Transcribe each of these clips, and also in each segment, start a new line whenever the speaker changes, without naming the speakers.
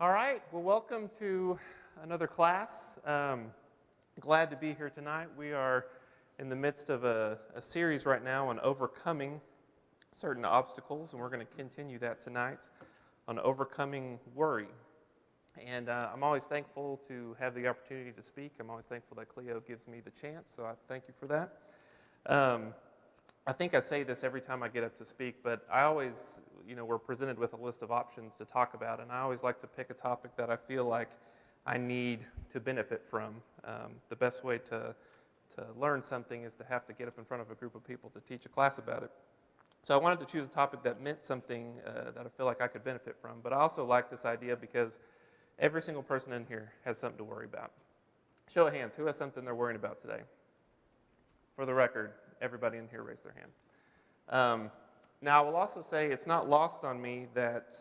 All right, well, welcome to another class. Glad to be here tonight. We are in the midst of a series right now on overcoming certain obstacles, and we're going to continue that tonight on overcoming worry. And I'm always thankful to have the opportunity to speak. I'm always thankful that Cleo gives me the chance, so I thank you for that. I think I say this every time I get up to speak, but I always, we're presented with a list of options to talk about, and I always like to pick a topic that I feel like I need to benefit from. The best way to learn something is to have to get up in front of a group of people to teach a class about it. So I wanted to choose a topic that meant something that I feel like I could benefit from, but I also like this idea because every single person in here has something to worry about. Show of hands, who has something they're worrying about today? For the record, everybody in here raised their hand. Now, I will also say it's not lost on me that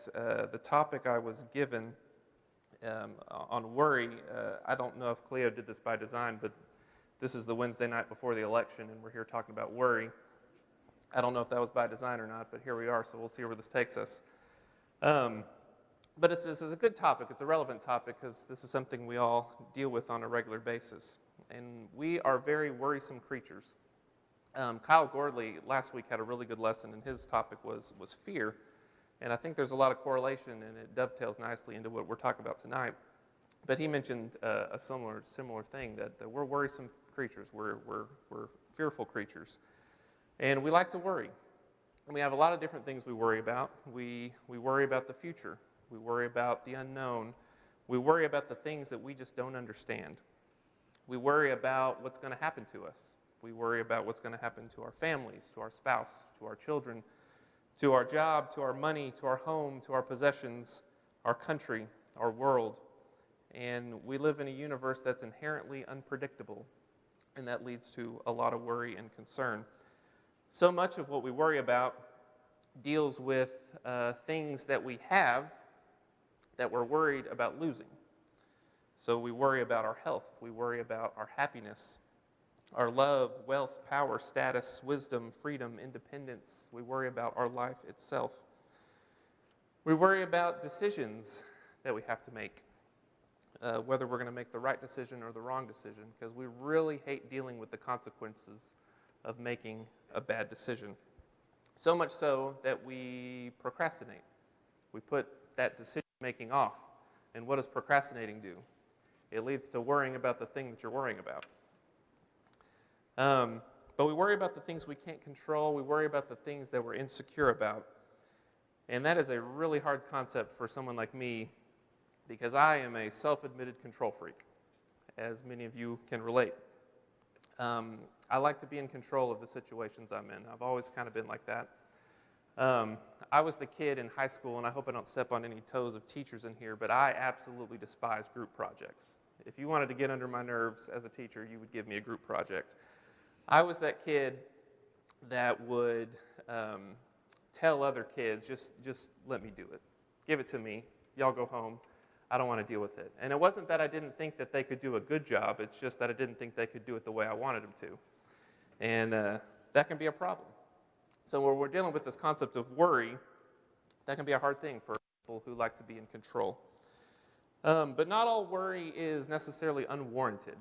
the topic I was given on worry, I don't know if Cleo did this by design, but this is the Wednesday night before the election, and we're here talking about worry. I don't know if that was by design or not, but here we are, so we'll see where this takes us. But this is a good topic. It's a relevant topic because this is something we all deal with on a regular basis. And we are very worrisome creatures. Kyle Gordley last week had a really good lesson, and his topic was fear. And I think there's a lot of correlation, and it dovetails nicely into what we're talking about tonight. But he mentioned a similar thing, that we're worrisome creatures. We're fearful creatures. And we like to worry. And we have a lot of different things we worry about. We worry about the future. We worry about the unknown. We worry about the things that we just don't understand. We worry about what's going to happen to us. We worry about what's going to happen to our families, to our spouse, to our children, to our job, to our money, to our home, to our possessions, our country, our world. And we live in a universe that's inherently unpredictable, and that leads to a lot of worry and concern. So much of what we worry about deals with things that we have that we're worried about losing. So we worry about our health, we worry about our happiness, our love, wealth, power, status, wisdom, freedom, independence. We worry about our life itself. We worry about decisions that we have to make, whether we're going to make the right decision or the wrong decision, because we really hate dealing with the consequences of making a bad decision. So much so that we procrastinate. We put that decision making off. And what does procrastinating do? It leads to worrying about the thing that you're worrying about. But we worry about the things we can't control. We worry about the things that we're insecure about. And that is a really hard concept for someone like me, because I am a self-admitted control freak, as many of you can relate. I like to be in control of the situations I'm in. I've always kind of been like that. I was the kid in high school, and I hope I don't step on any toes of teachers in here, but I absolutely despise group projects. If you wanted to get under my nerves as a teacher, you would give me a group project. I was that kid that would tell other kids, just let me do it. Give it to me. Y'all go home. I don't want to deal with it. And it wasn't that I didn't think that they could do a good job. It's just that I didn't think they could do it the way I wanted them to. And that can be a problem. So when we're dealing with this concept of worry, that can be a hard thing for people who like to be in control. But not all worry is necessarily unwarranted.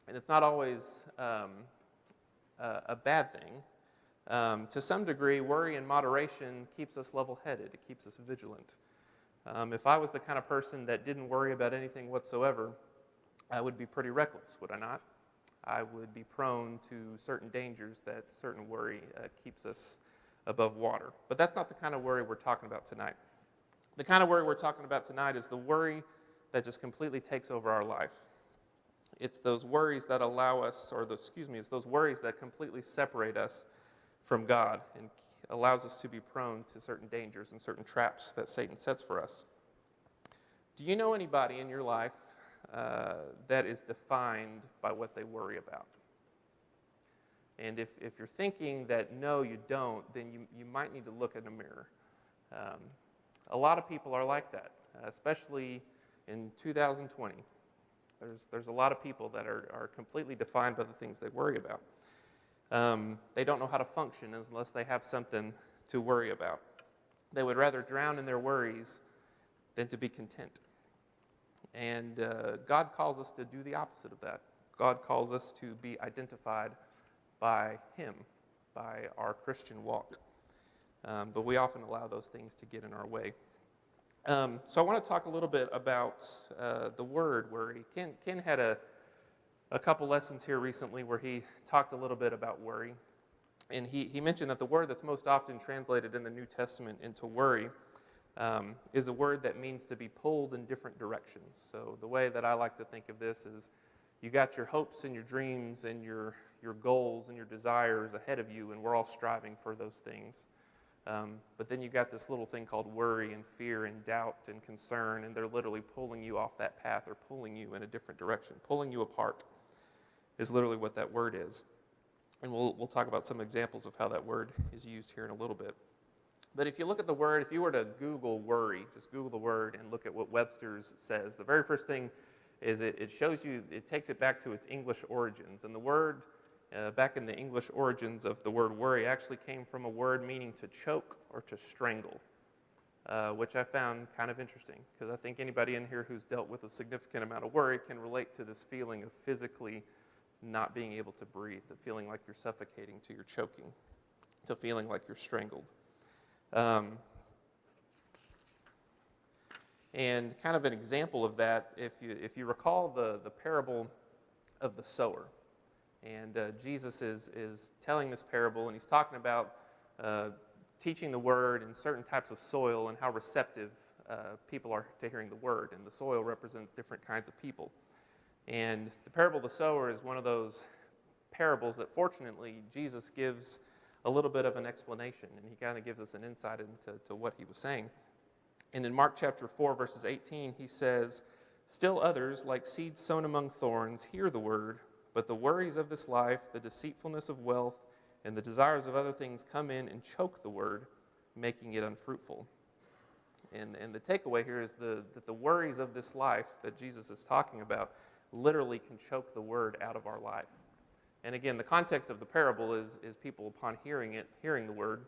And it's not always a bad thing. To some degree, worry in moderation keeps us level-headed. It keeps us vigilant. If I was the kind of person that didn't worry about anything whatsoever, I would be pretty reckless, would I not? I would be prone to certain dangers that certain worry keeps us above water. But that's not the kind of worry we're talking about tonight. The kind of worry we're talking about tonight is the worry that just completely takes over our life. It's those worries that allow us, it's those worries that completely separate us from God and allows us to be prone to certain dangers and certain traps that Satan sets for us. Do you know anybody in your life that is defined by what they worry about? And if you're thinking that no, you don't, then you might need to look in a mirror. A lot of people are like that, especially in 2020. There's a lot of people that are completely defined by the things they worry about. They don't know how to function unless they have something to worry about. They would rather drown in their worries than to be content. And God calls us to do the opposite of that. God calls us to be identified by Him, by our Christian walk. But we often allow those things to get in our way. So I want to talk a little bit about the word worry. Ken had a couple lessons here recently where he talked a little bit about worry. And he mentioned that the word that's most often translated in the New Testament into worry is a word that means to be pulled in different directions. So the way that I like to think of this is you got your hopes and your dreams and your goals and your desires ahead of you, and we're all striving for those things. But then you got this little thing called worry and fear and doubt and concern, and they're literally pulling you off that path or pulling you in a different direction. Pulling you apart is literally what that word is. And we'll talk about some examples of how that word is used here in a little bit. But if you look at the word, if you were to Google worry, just Google the word and look at what Webster's says, the very first thing is it shows you, it takes it back to its English origins. And the word, back in the English origins of the word worry, actually came from a word meaning to choke or to strangle, which I found kind of interesting, because I think anybody in here who's dealt with a significant amount of worry can relate to this feeling of physically not being able to breathe, to feeling like you're suffocating, to you're choking, to feeling like you're strangled. And kind of an example of that, if you recall the parable of the sower, and Jesus is telling this parable, and he's talking about teaching the word in certain types of soil and how receptive people are to hearing the word, and the soil represents different kinds of people. And the parable of the sower is one of those parables that fortunately Jesus gives a little bit of an explanation, and he kind of gives us an insight into what he was saying. And in Mark chapter 4, verses 18, he says, "Still others, like seeds sown among thorns, hear the word, but the worries of this life, the deceitfulness of wealth, and the desires of other things come in and choke the word, making it unfruitful." And the takeaway here is that the worries of this life that Jesus is talking about literally can choke the word out of our life. And again, the context of the parable is people upon hearing the word.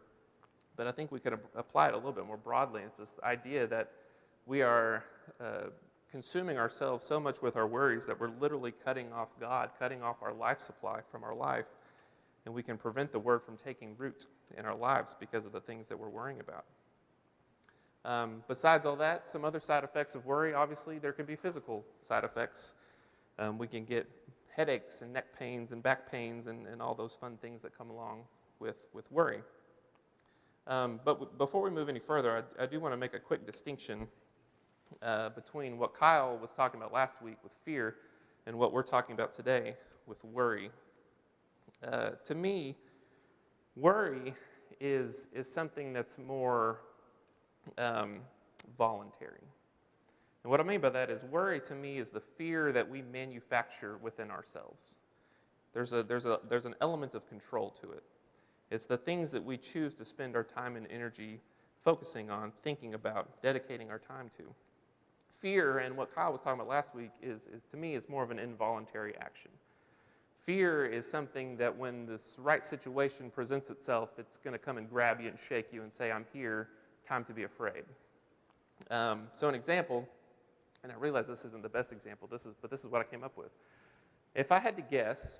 But I think we could apply it a little bit more broadly. It's this idea that we are consuming ourselves so much with our worries that we're literally cutting off God, cutting off our life supply from our life. And we can prevent the word from taking root in our lives because of the things that we're worrying about. Besides all that, some other side effects of worry, obviously, there can be physical side effects. We can get headaches and neck pains and back pains and all those fun things that come along with worry. But before we move any further, I do want to make a quick distinction between what Kyle was talking about last week with fear and what we're talking about today with worry. To me, worry is something that's more voluntary. And what I mean by that is worry to me is the fear that we manufacture within ourselves. There's an element of control to it. It's the things that we choose to spend our time and energy focusing on, thinking about, dedicating our time to. Fear, and what Kyle was talking about last week, is to me is more of an involuntary action. Fear is something that when this right situation presents itself, it's going to come and grab you and shake you and say, "I'm here, time to be afraid." So an example, and I realize this isn't the best example, but this is what I came up with. If I had to guess,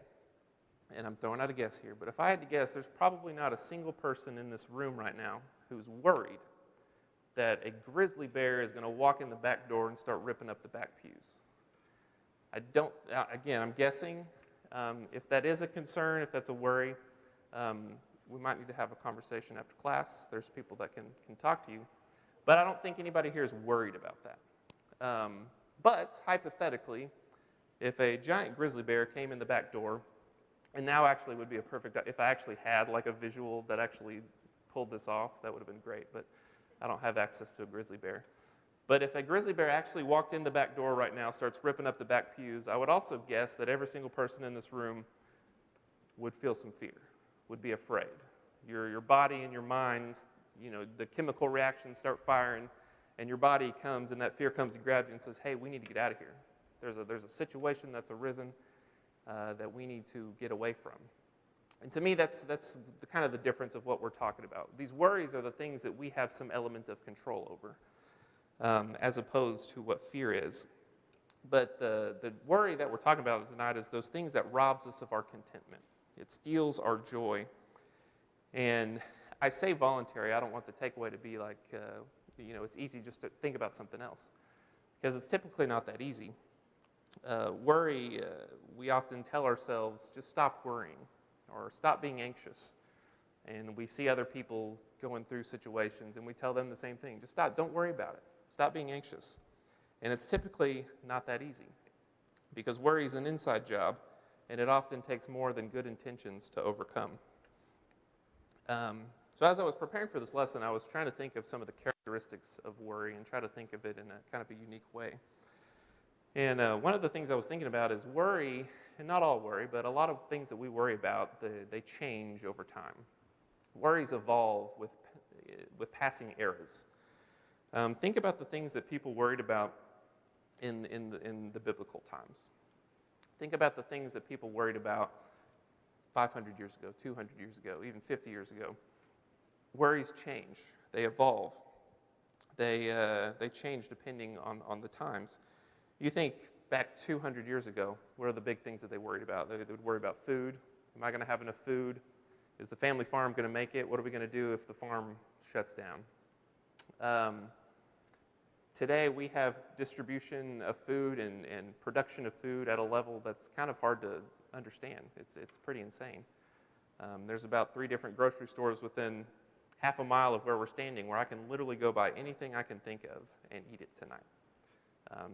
and I'm throwing out a guess here, but if I had to guess, there's probably not a single person in this room right now who's worried that a grizzly bear is going to walk in the back door and start ripping up the back pews. Again, I'm guessing. If that is a concern, if that's a worry, we might need to have a conversation after class. There's people that can talk to you. But I don't think anybody here is worried about that. But hypothetically, if a giant grizzly bear came in the back door, and now actually would be a perfect, if I actually had like a visual that actually pulled this off, that would have been great, but I don't have access to a grizzly bear. But if a grizzly bear actually walked in the back door right now, starts ripping up the back pews, I would also guess that every single person in this room would feel some fear, would be afraid. Your body and your mind, the chemical reactions start firing, and your body comes, and that fear comes and grabs you and says, "Hey, we need to get out of here. There's a situation that's arisen that we need to get away from." And to me, that's the kind of the difference of what we're talking about. These worries are the things that we have some element of control over, as opposed to what fear is. But the worry that we're talking about tonight is those things that robs us of our contentment. It steals our joy. And I say voluntary. I don't want the takeaway to be like, it's easy just to think about something else. Because it's typically not that easy. Worry, we often tell ourselves, just stop worrying or stop being anxious. And we see other people going through situations and we tell them the same thing. Just stop, don't worry about it. Stop being anxious. And it's typically not that easy because worry is an inside job and it often takes more than good intentions to overcome. So as I was preparing for this lesson, I was trying to think of some of the characteristics of worry and try to think of it in a kind of a unique way. And one of the things I was thinking about is worry, and not all worry, but a lot of things that we worry about, they change over time. Worries evolve with passing eras. Think about the things that people worried about in the biblical times. Think about the things that people worried about 500 years ago, 200 years ago, even 50 years ago. Worries change. They evolve. They change depending on the times. You think back 200 years ago, what are the big things that they worried about? They would worry about food. Am I going to have enough food? Is the family farm going to make it? What are we going to do if the farm shuts down? Today we have distribution of food and production of food at a level that's kind of hard to understand. It's pretty insane. There's about 3 different grocery stores within half a mile of where we're standing where I can literally go buy anything I can think of and eat it tonight.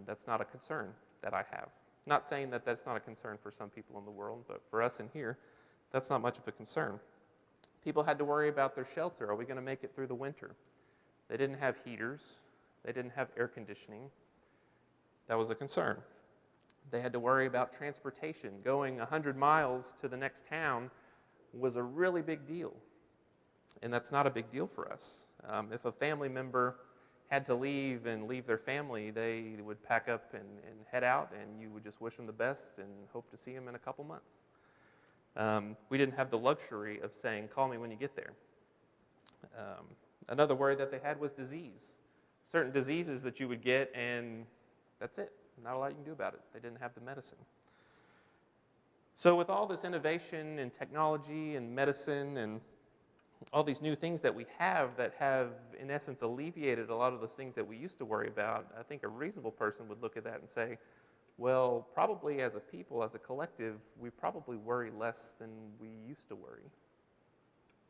That's not a concern that I have. Not saying that that's not a concern for some people in the world, but for us in here, that's not much of a concern. People had to worry about their shelter. Are we going to make it through the winter? They didn't have heaters. They didn't have air conditioning. That was a concern. They had to worry about transportation. Going 100 miles to the next town was a really big deal. And that's not a big deal for us. If a family member had to leave their family, they would pack up and head out, and you would just wish them the best and hope to see them in a couple months. We didn't have the luxury of saying, call me when you get there. Another worry that they had was disease. Certain diseases that you would get, and that's it. Not a lot you can do about it. They didn't have the medicine. So with all this innovation and technology and medicine and all these new things that we have that have, in essence, alleviated a lot of those things that we used to worry about, I think a reasonable person would look at that and say, well, probably as a people, as a collective, we probably worry less than we used to worry.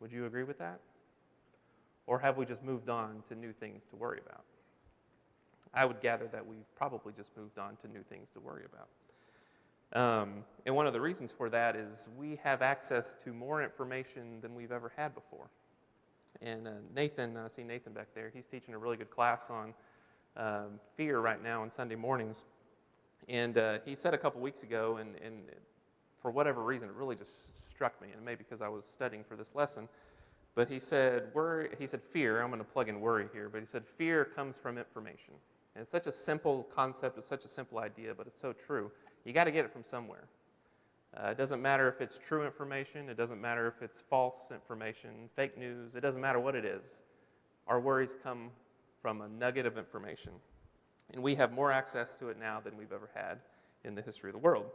Would you agree with that? Or have we just moved on to new things to worry about? I would gather that we've probably just moved on to new things to worry about. And one of the reasons for that is we have access to more information than we've ever had before. And Nathan, I see Nathan back there, he's teaching a really good class on fear right now on Sunday mornings. And he said a couple weeks ago, and for whatever reason, it really just struck me, and maybe because I was studying for this lesson, but he said fear, I'm going to plug in worry here, but he said fear comes from information. And it's such a simple concept, it's such a simple idea, but it's so true. You got to get it from somewhere. It doesn't matter if it's true information, it doesn't matter if it's false information, fake news, it doesn't matter what it is. Our worries come from a nugget of information. And we have more access to it now than we've ever had in the history of the world.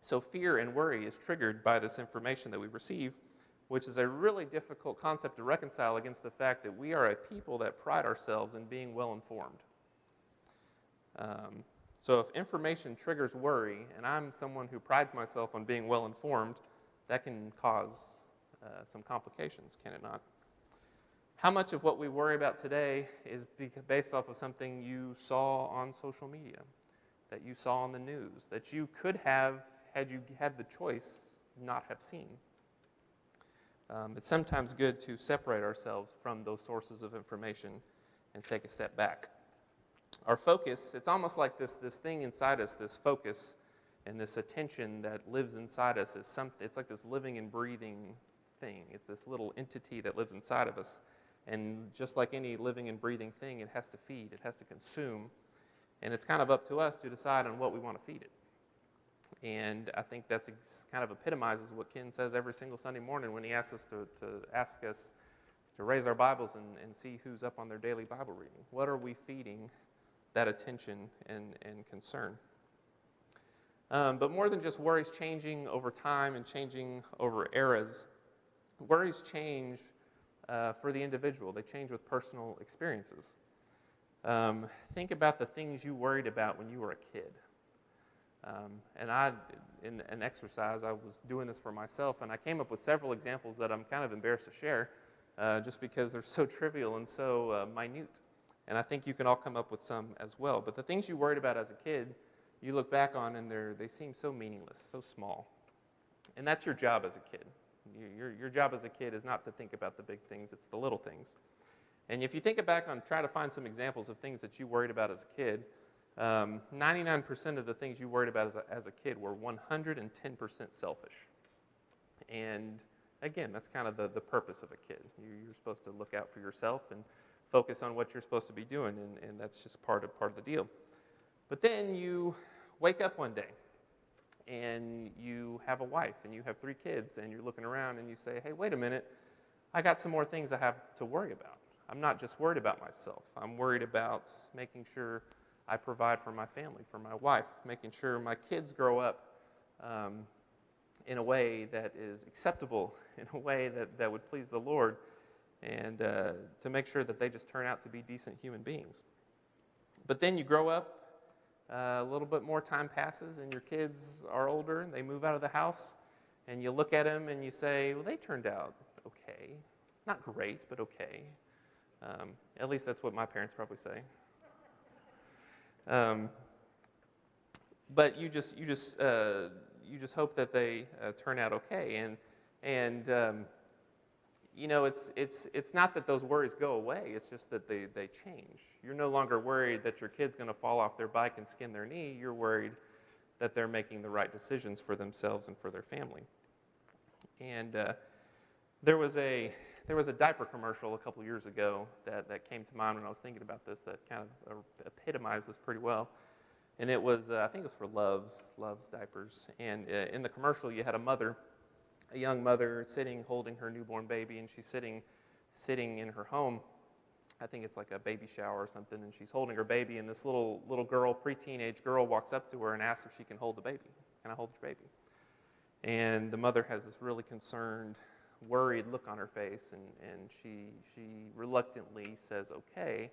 So fear and worry is triggered by this information that we receive, which is a really difficult concept to reconcile against the fact that we are a people that pride ourselves in being well-informed. So if information triggers worry, and I'm someone who prides myself on being well-informed, that can cause some complications, can it not? How much of what we worry about today is based off of something you saw on social media, that you saw on the news, that you could have, had you had the choice, not have seen? It's sometimes good to separate ourselves from those sources of information and take a step back. Our focus, it's almost like this thing inside us, this focus and this attention that lives inside us is something. It's like this living and breathing thing. It's this little entity that lives inside of us. And just like any living and breathing thing, it has to feed, it has to consume. And it's kind of up to us to decide on what we want to feed it. And I think that's kind of epitomizes what Ken says every single Sunday morning when he asks us to raise our Bibles and see who's up on their daily Bible reading. What are we feeding that attention and concern. But more than just worries changing over time and changing over eras, worries change for the individual. They change with personal experiences. Think about the things you worried about when you were a kid. And in an exercise, I was doing this for myself, and I came up with several examples that I'm kind of embarrassed to share just because they're so trivial and so minute. And I think you can all come up with some as well. But the things you worried about as a kid, you look back on and they seem so meaningless, so small. And that's your job as a kid. Your job as a kid is not to think about the big things, it's the little things. And if you think back on, try to find some examples of things that you worried about as a kid, 99% of the things you worried about as a kid were 110% selfish. And again, that's kind of the purpose of a kid. You're supposed to look out for yourself and focus on what you're supposed to be doing, and that's just part of the deal. But then you wake up one day, and you have a wife, and you have 3 kids, and you're looking around, and you say, hey, wait a minute, I got some more things I have to worry about. I'm not just worried about myself. I'm worried about making sure I provide for my family, for my wife, making sure my kids grow up in a way that is acceptable, in a way that would please the Lord, and to make sure that they just turn out to be decent human beings. But then you grow up, a little bit more time passes, and your kids are older, and they move out of the house, and you look at them and you say, well, they turned out okay. Not great, but okay. At least that's what my parents probably say. But you just hope that they turn out okay, and you know, it's not that those worries go away. It's just that they change. You're no longer worried that your kid's going to fall off their bike and skin their knee. You're worried that they're making the right decisions for themselves and for their family. And there was a diaper commercial a couple years ago that came to mind when I was thinking about this that kind of epitomized this pretty well. And it was, I think it was for Love's diapers. And in the commercial, you had a young mother sitting, holding her newborn baby, and she's sitting in her home. I think it's like a baby shower or something, and she's holding her baby, and this little girl, pre-teenage girl, walks up to her and asks if she can hold the baby. Can I hold your baby? And the mother has this really concerned, worried look on her face, and she reluctantly says, okay,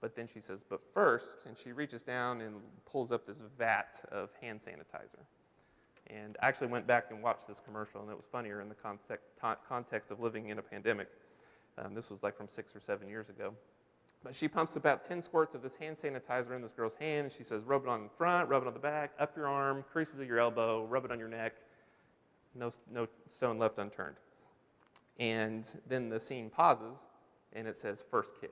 but then she says, but first, and she reaches down and pulls up this vat of hand sanitizer. And I actually went back and watched this commercial, and it was funnier in the context of living in a pandemic. This was like from 6 or 7 years ago. But she pumps about 10 squirts of this hand sanitizer in this girl's hand, and she says, rub it on the front, rub it on the back, up your arm, creases of your elbow, rub it on your neck. No stone left unturned. And then the scene pauses, and it says, first kid.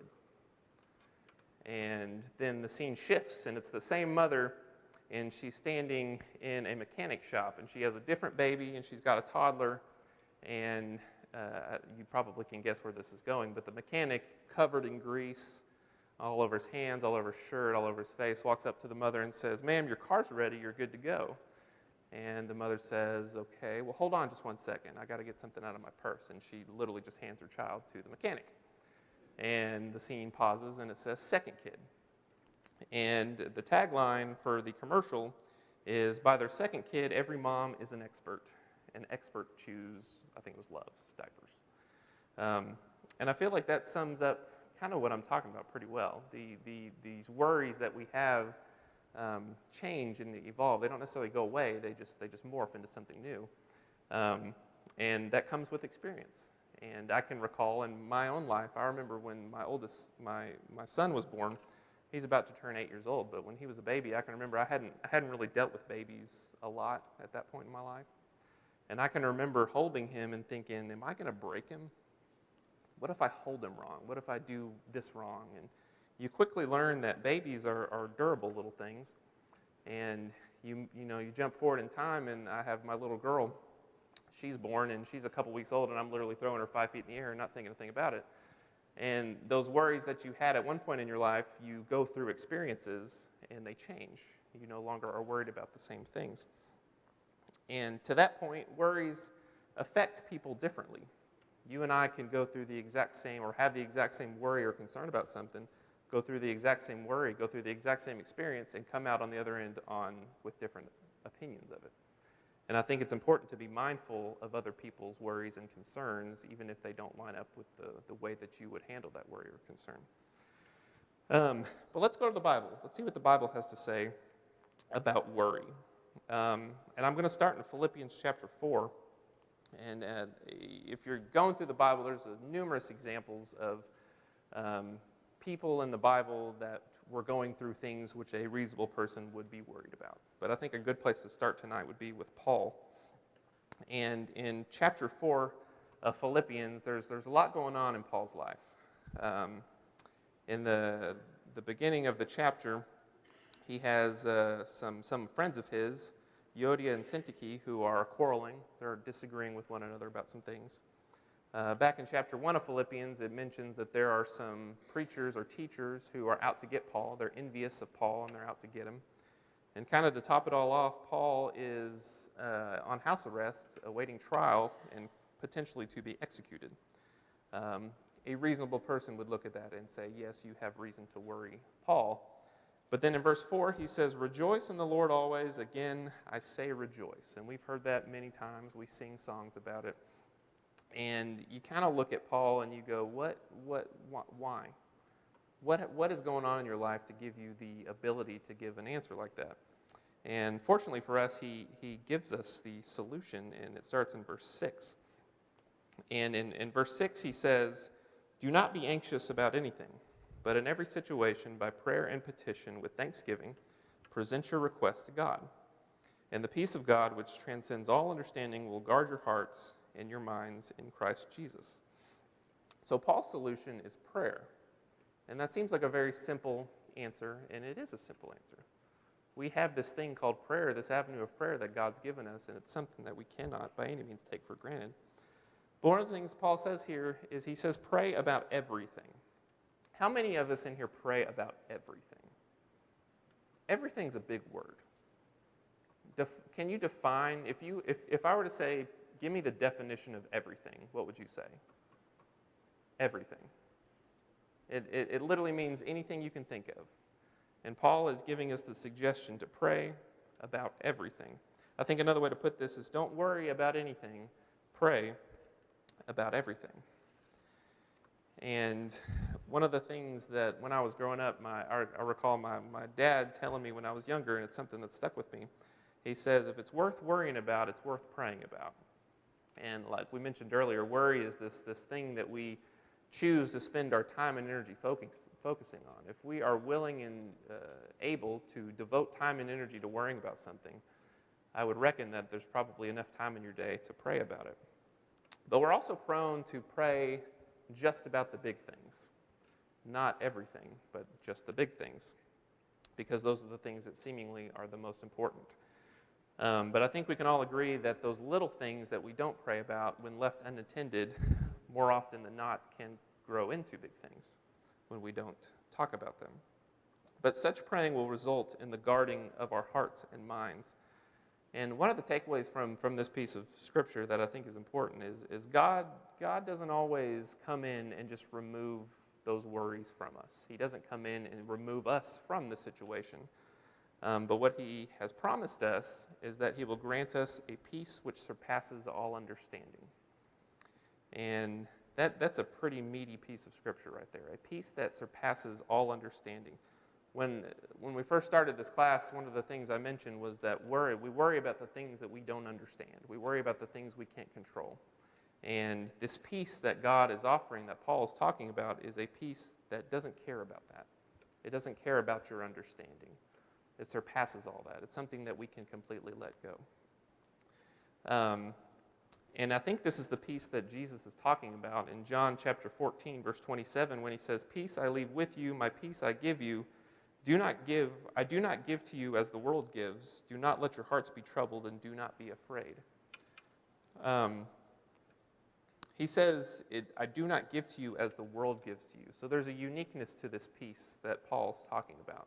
And then the scene shifts, and it's the same mother, and she's standing in a mechanic shop, and she has a different baby, and she's got a toddler, and you probably can guess where this is going, but the mechanic, covered in grease, all over his hands, all over his shirt, all over his face, walks up to the mother and says, ma'am, your car's ready, you're good to go. And the mother says, okay, well, hold on just 1 second. I got to get something out of my purse. And she literally just hands her child to the mechanic. And the scene pauses, and it says, second kid. And the tagline for the commercial is, by their second kid, every mom is an expert. An expert chews, I think it was Love's diapers. And I feel like that sums up kind of what I'm talking about pretty well. These worries that we have change and evolve. They don't necessarily go away. They just morph into something new. And that comes with experience. And I can recall in my own life, I remember when my son was born. He's about to turn 8 years old, but when he was a baby, I can remember I hadn't really dealt with babies a lot at that point in my life. And I can remember holding him and thinking, am I going to break him? What if I hold him wrong? What if I do this wrong? And you quickly learn that babies are durable little things. And you jump forward in time, and I have my little girl. She's born, and she's a couple weeks old, and I'm literally throwing her 5 feet in the air and not thinking a thing about it. And those worries that you had at one point in your life, you go through experiences, and they change. You no longer are worried about the same things. And to that point, worries affect people differently. You and I can go through the exact same or have the exact same worry or concern about something, go through the exact same worry, go through the exact same experience, and come out on the other end with different opinions of it. And I think it's important to be mindful of other people's worries and concerns, even if they don't line up with the way that you would handle that worry or concern. But let's go to the Bible. Let's see what the Bible has to say about worry. And I'm going to start in Philippians chapter 4. And if you're going through the Bible, there's numerous examples of people in the Bible that were going through things which a reasonable person would be worried about. But I think a good place to start tonight would be with Paul. And in chapter 4 of Philippians, there's a lot going on in Paul's life. In the beginning of the chapter, he has some friends of his, Euodia and Syntyche, who are quarreling. They're disagreeing with one another about some things. Back in chapter 1 of Philippians, it mentions that there are some preachers or teachers who are out to get Paul. They're envious of Paul, and they're out to get him. And kind of to top it all off, Paul is on house arrest, awaiting trial, and potentially to be executed. A reasonable person would look at that and say, yes, you have reason to worry, Paul. But then in verse 4, he says, rejoice in the Lord always. Again, I say rejoice. And we've heard that many times. We sing songs about it. And you kind of look at Paul and you go, why? What is going on in your life to give you the ability to give an answer like that? And fortunately for us, he gives us the solution, and it starts in verse 6. And in verse 6, he says, do not be anxious about anything, but in every situation, by prayer and petition, with thanksgiving, present your requests to God. And the peace of God, which transcends all understanding, will guard your hearts and your minds in Christ Jesus. So Paul's solution is prayer. And that seems like a very simple answer, and it is a simple answer. We have this thing called prayer, this avenue of prayer that God's given us, and it's something that we cannot by any means take for granted. But one of the things Paul says here is he says, pray about everything. How many of us in here pray about everything? Everything's a big word. Can you define, if I were to say, give me the definition of everything, what would you say? Everything. It literally means anything you can think of. And Paul is giving us the suggestion to pray about everything. I think another way to put this is don't worry about anything, pray about everything. And one of the things that when I was growing up, I recall my dad telling me when I was younger, and it's something that stuck with me. He says, if it's worth worrying about, it's worth praying about. And like we mentioned earlier, worry is this thing that we choose to spend our time and energy focusing on. If we are willing and able to devote time and energy to worrying about something, I would reckon that there's probably enough time in your day to pray about it. But we're also prone to pray just about the big things. Not everything, but just the big things. Because those are the things that seemingly are the most important. But I think we can all agree that those little things that we don't pray about, when left unattended, more often than not, can grow into big things when we don't talk about them. But such praying will result in the guarding of our hearts and minds. And one of the takeaways from this piece of scripture that I think is important is God doesn't always come in and just remove those worries from us. He doesn't come in and remove us from the situation. But what he has promised us is that he will grant us a peace which surpasses all understanding. And that's a pretty meaty piece of scripture right there, a peace that surpasses all understanding. When we first started this class, one of the things I mentioned was that we worry about the things that we don't understand. We worry about the things we can't control. And this peace that God is offering, that Paul is talking about, is a peace that doesn't care about that. It doesn't care about your understanding. It surpasses all that. It's something that we can completely let go. And I think this is the peace that Jesus is talking about in John chapter 14, verse 27, when he says, peace I leave with you, my peace I give you. I do not give to you as the world gives. Do not let your hearts be troubled, and do not be afraid. He says, I do not give to you as the world gives to you. So there's a uniqueness to this peace that Paul's talking about.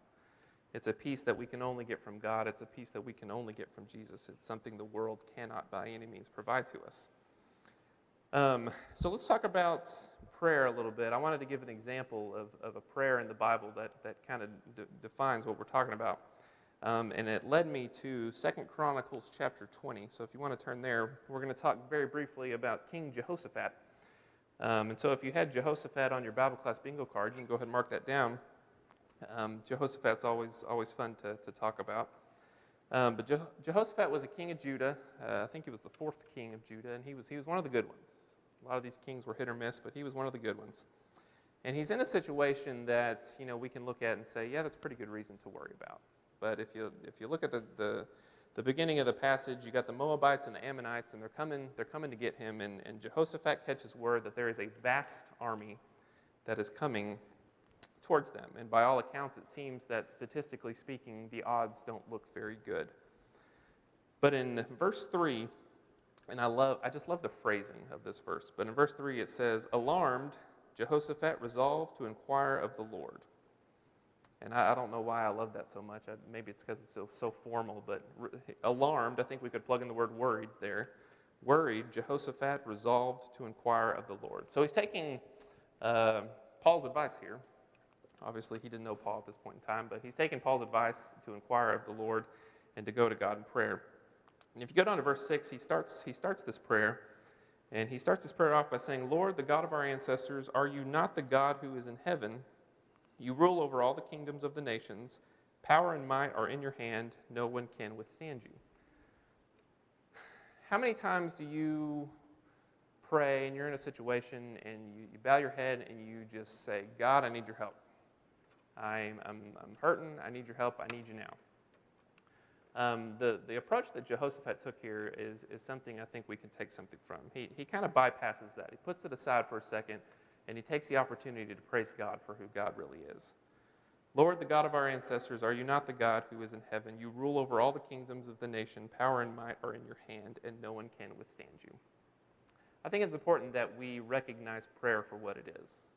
It's a peace that we can only get from God. It's a peace that we can only get from Jesus. It's something the world cannot by any means provide to us. So let's talk about prayer a little bit. I wanted to give an example of a prayer in the Bible that kind of defines what we're talking about. And it led me to 2 Chronicles chapter 20. So if you want to turn there, we're going to talk very briefly about King Jehoshaphat. And so if you had Jehoshaphat on your Bible class bingo card, you can go ahead and mark that down. Jehoshaphat's always fun to talk about. But Jehoshaphat was a king of Judah. I think he was the fourth king of Judah, and he was one of the good ones. A lot of these kings were hit or miss, but he was one of the good ones. And he's in a situation that we can look at and say, yeah, that's a pretty good reason to worry about. But if you look at the beginning of the passage, you got the Moabites and the Ammonites, and they're coming to get him. And Jehoshaphat catches word that there is a vast army that is coming towards them. And by all accounts, it seems that statistically speaking, the odds don't look very good. But in verse 3, and I just love the phrasing of this verse, but in verse 3 it says, "Alarmed, Jehoshaphat resolved to inquire of the Lord." And I don't know why I love that so much. Maybe it's because it's so formal, but alarmed, I think we could plug in the word worried there. Worried, Jehoshaphat resolved to inquire of the Lord. So he's taking Paul's advice here. Obviously, he didn't know Paul at this point in time, but he's taking Paul's advice to inquire of the Lord and to go to God in prayer. And if you go down to verse 6, he starts this prayer, and he starts this prayer off by saying, "Lord, the God of our ancestors, are you not the God who is in heaven? You rule over all the kingdoms of the nations. Power and might are in your hand. No one can withstand you." How many times do you pray and you're in a situation and you bow your head and you just say, "God, I need your help. I'm hurting. I need your help. I need you now"? The approach that Jehoshaphat took here is something I think we can take something from. He kind of bypasses that. He puts it aside for a second, and he takes the opportunity to praise God for who God really is. "Lord, the God of our ancestors, are you not the God who is in heaven? You rule over all the kingdoms of the nation. Power and might are in your hand, and no one can withstand you." I think it's important that we recognize prayer for what it is.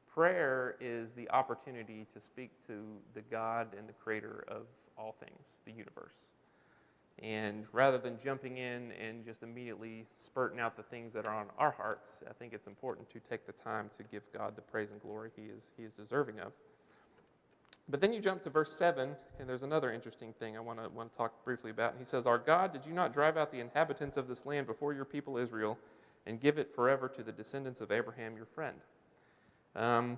Prayer is the opportunity to speak to the God and the creator of all things, the universe. And rather than jumping in and just immediately spurting out the things that are on our hearts, I think it's important to take the time to give God the praise and glory he is deserving of. But then you jump to verse 7, and there's another interesting thing I want to talk briefly about. And he says, "Our God, did you not drive out the inhabitants of this land before your people Israel and give it forever to the descendants of Abraham, your friend?"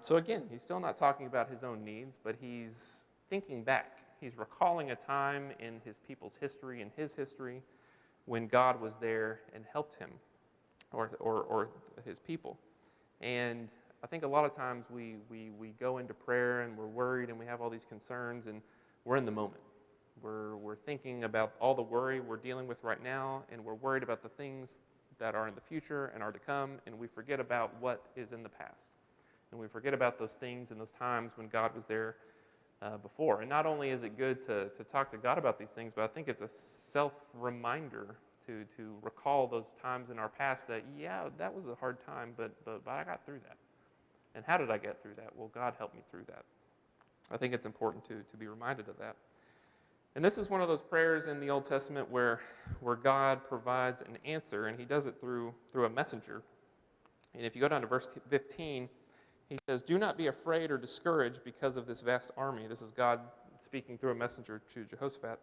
So again, he's still not talking about his own needs, but he's thinking back. He's recalling a time in his people's history and his history when God was there and helped him or his people. And I think a lot of times we go into prayer and we're worried and we have all these concerns and we're in the moment. We're thinking about all the worry we're dealing with right now, and we're worried about the things that are in the future and are to come, and we forget about what is in the past. And we forget about those things and those times when God was there before. And not only is it good to talk to God about these things, but I think it's a self-reminder to recall those times in our past that, yeah, that was a hard time, but I got through that. And how did I get through that? Well, God helped me through that. I think it's important to be reminded of that. And this is one of those prayers in the Old Testament where God provides an answer, and he does it through a messenger. And if you go down to verse 15, he says, "Do not be afraid or discouraged because of this vast army." This is God speaking through a messenger to Jehoshaphat.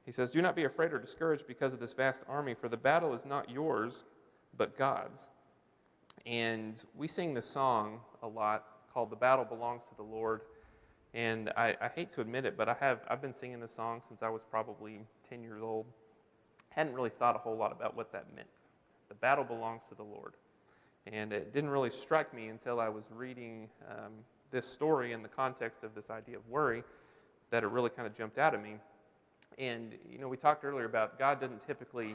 He says, "Do not be afraid or discouraged because of this vast army, for the battle is not yours, but God's." And we sing this song a lot called "The Battle Belongs to the Lord." And I hate to admit it, but I've been singing this song since I was probably 10 years old. Hadn't really thought a whole lot about what that meant. The battle belongs to the Lord. And it didn't really strike me until I was reading this story in the context of this idea of worry that it really kind of jumped out at me. And, we talked earlier about God doesn't typically,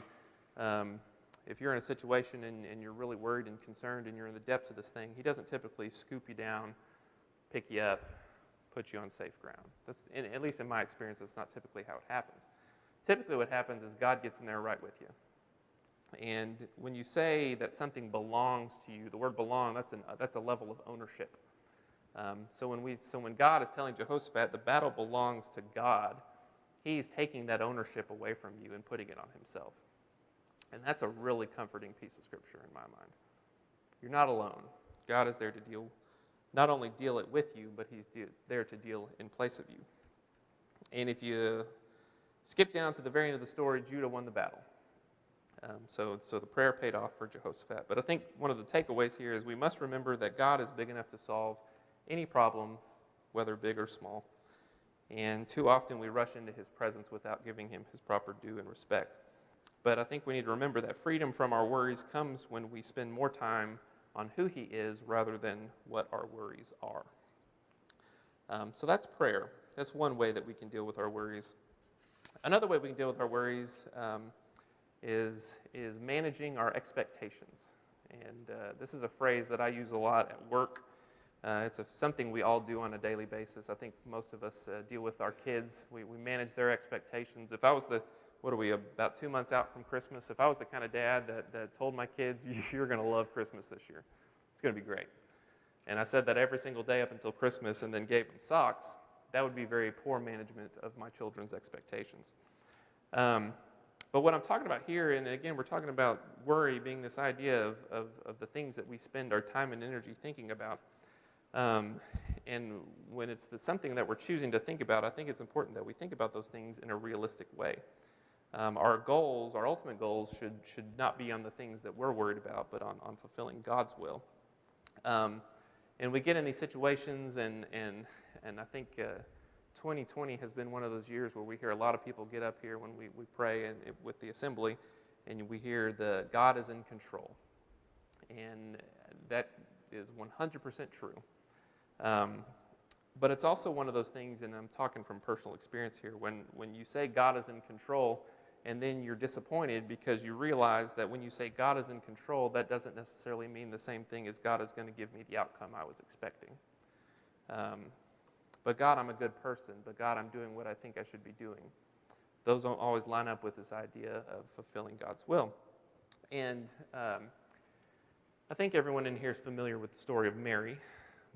if you're in a situation and you're really worried and concerned and you're in the depths of this thing, he doesn't typically scoop you down, pick you up, put you on safe ground. At least in my experience, that's not typically how it happens. Typically what happens is God gets in there right with you. And when you say that something belongs to you, the word belong, that's a level of ownership. So when God is telling Jehoshaphat the battle belongs to God, he's taking that ownership away from you and putting it on himself. And that's a really comforting piece of scripture in my mind. You're not alone. God is there to not only deal it with you, but he's there to deal in place of you. And if you skip down to the very end of the story, Judah won the battle. So the prayer paid off for Jehoshaphat. But I think one of the takeaways here is we must remember that God is big enough to solve any problem, whether big or small. And too often we rush into his presence without giving him his proper due and respect. But I think we need to remember that freedom from our worries comes when we spend more time on who he is rather than what our worries are. So that's prayer. That's one way that we can deal with our worries. Another way we can deal with our worries is managing our expectations. And this is a phrase that I use a lot at work. It's something we all do on a daily basis. I think most of us deal with our kids. We manage their expectations. If I was about 2 months out from Christmas, if I was the kind of dad that told my kids, you're going to love Christmas this year, it's going to be great. And I said that every single day up until Christmas and then gave them socks, that would be very poor management of my children's expectations. But what I'm talking about here, and again, we're talking about worry being this idea of the things that we spend our time and energy thinking about. And when it's something that we're choosing to think about, I think it's important that we think about those things in a realistic way. Our goals, our ultimate goals, should not be on the things that we're worried about, but on fulfilling God's will. And we get in these situations, and I think 2020 has been one of those years where we hear a lot of people get up here when we pray with the assembly, and we hear the God is in control. And that is 100% true. But it's also one of those things, and I'm talking from personal experience here, when you say God is in control, and then you're disappointed because you realize that when you say God is in control, that doesn't necessarily mean the same thing as God is going to give me the outcome I was expecting. But God, I'm a good person. But God, I'm doing what I think I should be doing. Those don't always line up with this idea of fulfilling God's will. And I think everyone in here is familiar with the story of Mary.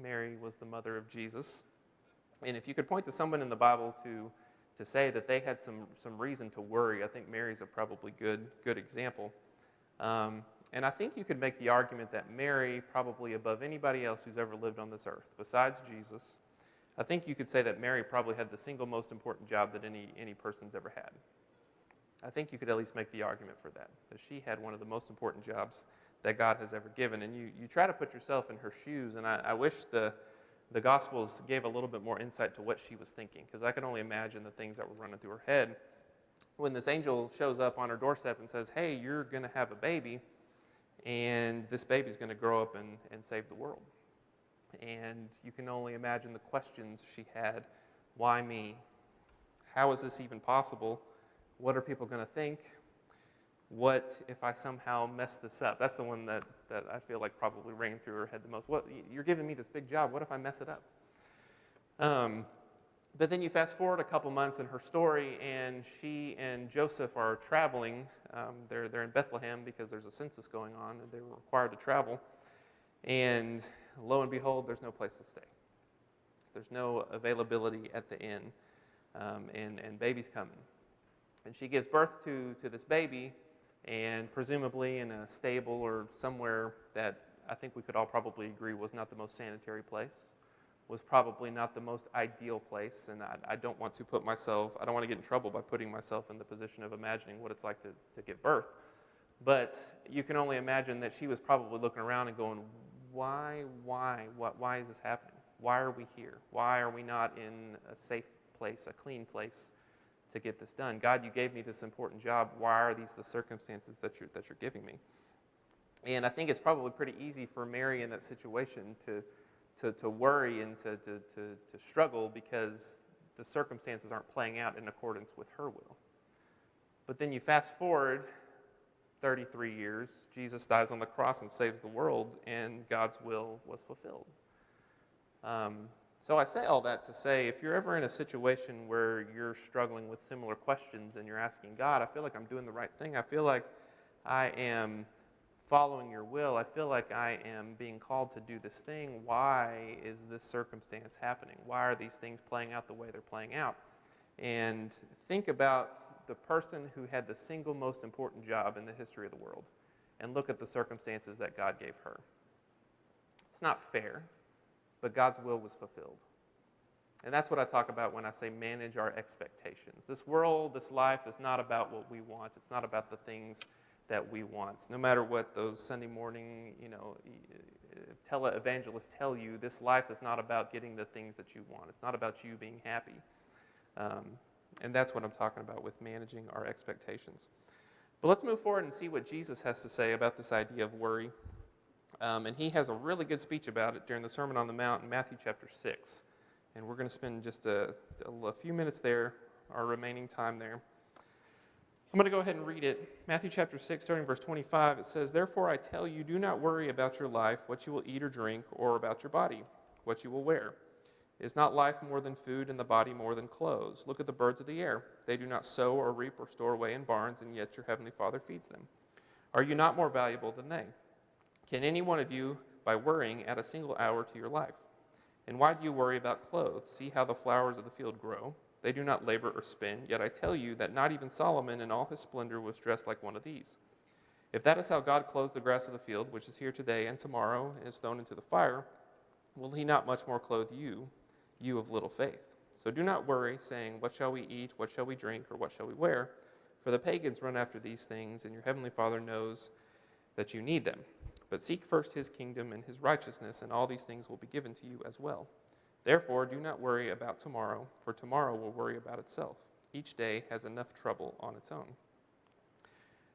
Mary was the mother of Jesus. And if you could point to someone in the Bible to say that they had some reason to worry, I think Mary's a probably good example. And I think you could make the argument that Mary, probably above anybody else who's ever lived on this earth, besides Jesus, I think you could say that Mary probably had the single most important job that any person's ever had. I think you could at least make the argument for that she had one of the most important jobs that God has ever given. And you try to put yourself in her shoes, and I wish the Gospels gave a little bit more insight to what she was thinking, because I can only imagine the things that were running through her head when this angel shows up on her doorstep and says, hey, you're going to have a baby, and this baby's going to grow up and save the world. And you can only imagine the questions she had. Why me? How is this even possible? What are people going to think? What if I somehow mess this up? That's the one that I feel like probably rang through her head the most. What, you're giving me this big job. What if I mess it up? But then you fast forward a couple months in her story, and she and Joseph are traveling. They're in Bethlehem because there's a census going on, and they're required to travel. And lo and behold, there's no place to stay. There's no availability at the inn, and baby's coming. And she gives birth to this baby, and presumably in a stable or somewhere that I think we could all probably agree was not the most sanitary place, was probably not the most ideal place. And I don't want to get in trouble by putting myself in the position of imagining what it's like to give birth. But you can only imagine that she was probably looking around and going, why is this happening? Why are we here? Why are we not in a safe place, a clean place to get this done? God, you gave me this important job. Why are these the circumstances that you're giving me? And I think it's probably pretty easy for Mary in that situation to worry and to struggle because the circumstances aren't playing out in accordance with her will. But then you fast forward 33 years, Jesus dies on the cross and saves the world, and God's will was fulfilled. So I say all that to say, if you're ever in a situation where you're struggling with similar questions and you're asking God, I feel like I'm doing the right thing. I feel like I am following your will. I feel like I am being called to do this thing. Why is this circumstance happening? Why are these things playing out the way they're playing out? And think about the person who had the single most important job in the history of the world, and look at the circumstances that God gave her. It's not fair, but God's will was fulfilled. And that's what I talk about when I say manage our expectations. This world, this life is not about what we want. It's not about the things that we want. No matter what those Sunday morning, televangelists tell you, this life is not about getting the things that you want. It's not about you being happy. And that's what I'm talking about with managing our expectations. But let's move forward and see what Jesus has to say about this idea of worry. And he has a really good speech about it during the Sermon on the Mount in Matthew chapter 6. And we're going to spend just a few minutes there, our remaining time there. I'm going to go ahead and read it. Matthew chapter 6, starting verse 25, it says, "Therefore I tell you, do not worry about your life, what you will eat or drink, or about your body, what you will wear. Is not life more than food, and the body more than clothes? Look at the birds of the air. They do not sow or reap or store away in barns, and yet your heavenly Father feeds them. Are you not more valuable than they? Can any one of you, by worrying, add a single hour to your life? And why do you worry about clothes? See how the flowers of the field grow. They do not labor or spin, yet I tell you that not even Solomon in all his splendor was dressed like one of these. If that is how God clothes the grass of the field, which is here today and tomorrow and is thrown into the fire, will he not much more clothe you, you of little faith? So do not worry, saying, what shall we eat, what shall we drink, or what shall we wear? For the pagans run after these things, and your heavenly Father knows that you need them. But seek first his kingdom and his righteousness, and all these things will be given to you as well. Therefore, do not worry about tomorrow, for tomorrow will worry about itself. Each day has enough trouble on its own."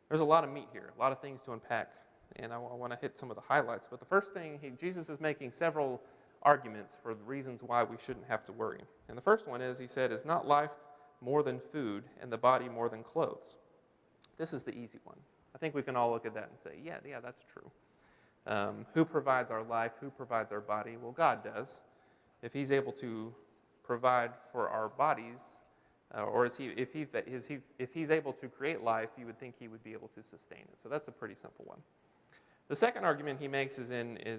There's a lot of meat here, a lot of things to unpack, and I want to hit some of the highlights. But the first thing, Jesus is making several arguments for the reasons why we shouldn't have to worry. And the first one is, he said, is not life more than food and the body more than clothes? This is the easy one. I think we can all look at that and say, yeah, that's true. Who provides our life? Who provides our body? Well, God does. If he's able to provide for our bodies, if he's able to create life, you would think he would be able to sustain it. So that's a pretty simple one. The second argument he makes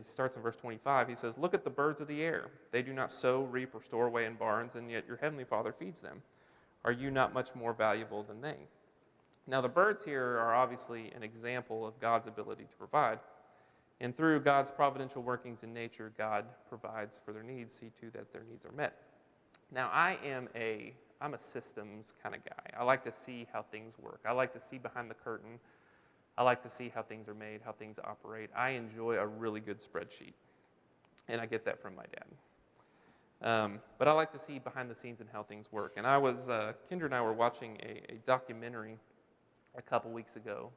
starts in verse 25. He says, "Look at the birds of the air. They do not sow, reap, or store away in barns, and yet your heavenly Father feeds them. Are you not much more valuable than they?" Now, the birds here are obviously an example of God's ability to provide. And through God's providential workings in nature, God provides for their needs, see to that their needs are met. Now, I'm a systems kind of guy. I like to see how things work. I like to see behind the curtain. I like to see how things are made, how things operate. I enjoy a really good spreadsheet, and I get that from my dad. But I like to see behind the scenes and how things work. And Kendra and I were watching a documentary a couple weeks ago.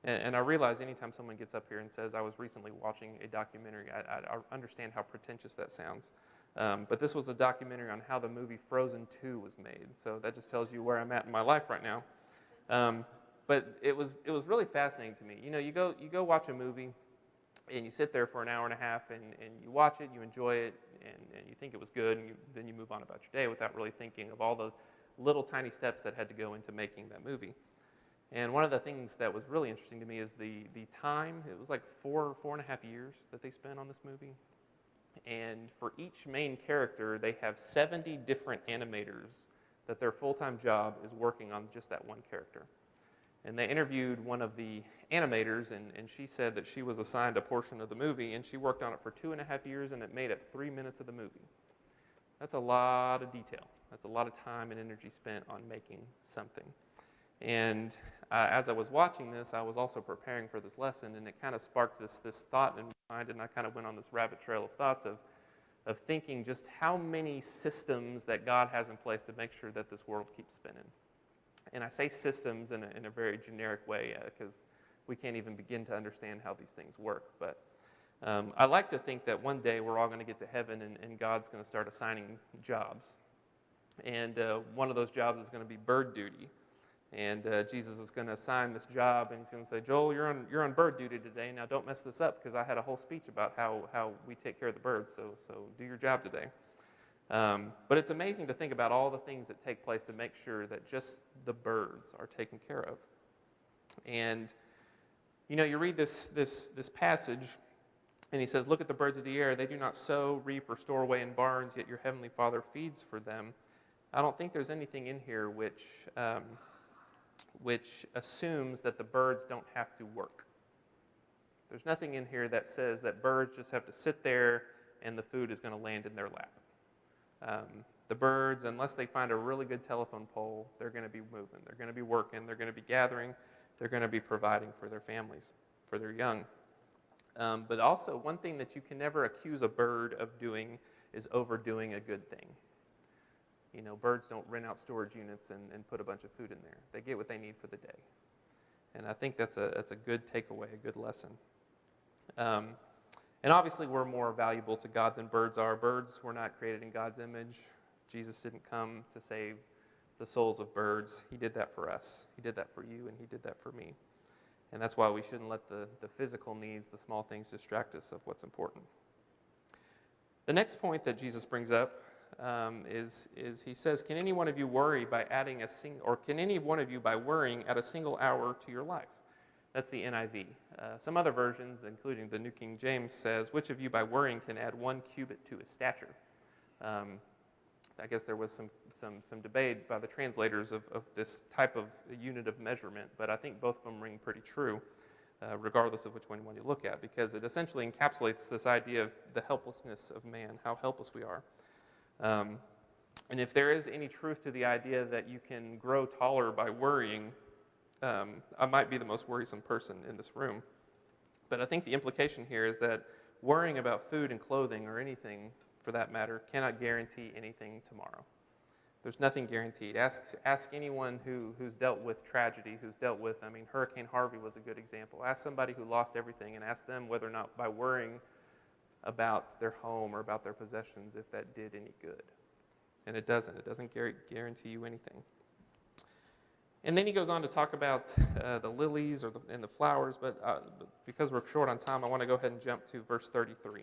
And I realize anytime someone gets up here and says, I was recently watching a documentary, I understand how pretentious that sounds. But this was a documentary on how the movie Frozen 2 was made. So that just tells you where I'm at in my life right now. But it was really fascinating to me. You go watch a movie, and you sit there for an hour and a half, and you watch it, you enjoy it, and you think it was good, and then you move on about your day without really thinking of all the little tiny steps that had to go into making that movie. And one of the things that was really interesting to me is the time. It was like 4.5 years that they spent on this movie. And for each main character, they have 70 different animators that their full-time job is working on just that one character. And they interviewed one of the animators, and she said that she was assigned a portion of the movie, and she worked on it for 2.5 years, and it made up 3 minutes of the movie. That's a lot of detail. That's a lot of time and energy spent on making something. And as I was watching this, I was also preparing for this lesson, and it kind of sparked this thought in my mind, and I kind of went on this rabbit trail of thoughts of thinking just how many systems that God has in place to make sure that this world keeps spinning. And I say systems in a very generic way because we can't even begin to understand how these things work. But I like to think that one day we're all going to get to heaven, and God's going to start assigning jobs. And one of those jobs is going to be bird duty. And Jesus is going to assign this job, and he's going to say, Joel, you're on bird duty today. Now don't mess this up, because I had a whole speech about how we take care of the birds, so do your job today. But it's amazing to think about all the things that take place to make sure that just the birds are taken care of. And you read this passage, and he says, look at the birds of the air. They do not sow, reap, or store away in barns, yet your heavenly Father feeds for them. I don't think there's anything in here which assumes that the birds don't have to work. There's nothing in here that says that birds just have to sit there and the food is going to land in their lap. The birds, unless they find a really good telephone pole, they're going to be moving. They're going to be working. They're going to be gathering. They're going to be providing for their families, for their young. But also, one thing that you can never accuse a bird of doing is overdoing a good thing. You know, birds don't rent out storage units and put a bunch of food in there. They get what they need for the day. And I think that's a good takeaway, a good lesson. And obviously, we're more valuable to God than birds are. Birds were not created in God's image. Jesus didn't come to save the souls of birds. He did that for us. He did that for you, and he did that for me. And that's why we shouldn't let the physical needs, the small things, distract us of what's important. The next point that Jesus brings up is he says, can any one of you worry by adding can any one of you by worrying add a single hour to your life? That's the NIV. Some other versions, including the New King James, says, which of you by worrying can add 1 cubit to his stature? I guess there was some debate by the translators of this type of unit of measurement, but I think both of them ring pretty true, regardless of which one you look at, because it essentially encapsulates this idea of the helplessness of man, how helpless we are. And if there is any truth to the idea that you can grow taller by worrying, I might be the most worrisome person in this room. But I think the implication here is that worrying about food and clothing or anything, for that matter, cannot guarantee anything tomorrow. There's nothing guaranteed. Ask anyone who's dealt with tragedy, Hurricane Harvey was a good example. Ask somebody who lost everything and ask them whether or not by worrying about their home or about their possessions, if that did any good. And it doesn't. It doesn't guarantee you anything. And then he goes on to talk about the lilies and the flowers, but because we're short on time, I want to go ahead and jump to verse 33.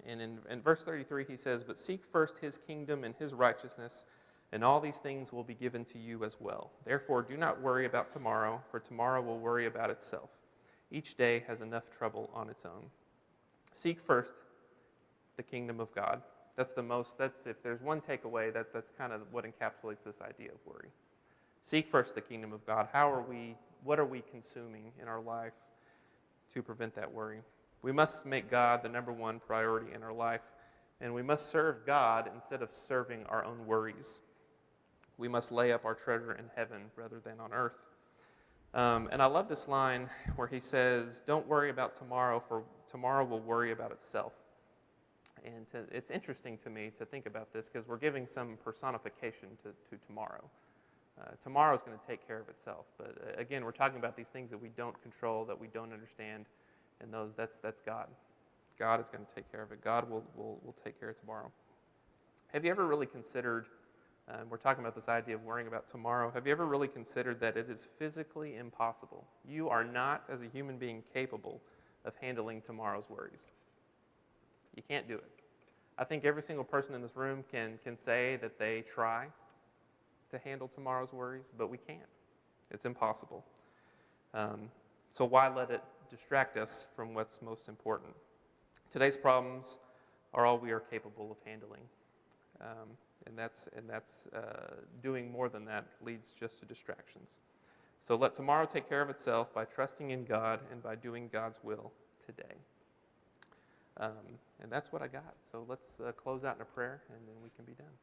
And in verse 33, he says, but seek first his kingdom and his righteousness, and all these things will be given to you as well. Therefore, do not worry about tomorrow, for tomorrow will worry about itself. Each day has enough trouble on its own. Seek first the kingdom of God. That's if there's one takeaway, that's kind of what encapsulates this idea of worry. Seek first the kingdom of God. What are we consuming in our life to prevent that worry? We must make God the number one priority in our life, and we must serve God instead of serving our own worries. We must lay up our treasure in heaven rather than on earth. And I love this line where he says, don't worry about tomorrow, for tomorrow will worry about itself. And it's interesting to me to think about this because we're giving some personification to tomorrow. Tomorrow is going to take care of itself. But again, we're talking about these things that we don't control, that we don't understand. And that's God. God is going to take care of it. God will take care of tomorrow. Have you ever really considered, we're talking about this idea of worrying about tomorrow, have you ever really considered that it is physically impossible? You are not, as a human being, capable of handling tomorrow's worries. You can't do it. I think every single person in this room can say that they try to handle tomorrow's worries, but we can't. It's impossible. So why let it distract us from what's most important? Today's problems are all we are capable of handling, and that's doing more than that leads just to distractions. So let tomorrow take care of itself by trusting in God and by doing God's will today. And that's what I got. So let's close out in a prayer, and then we can be done.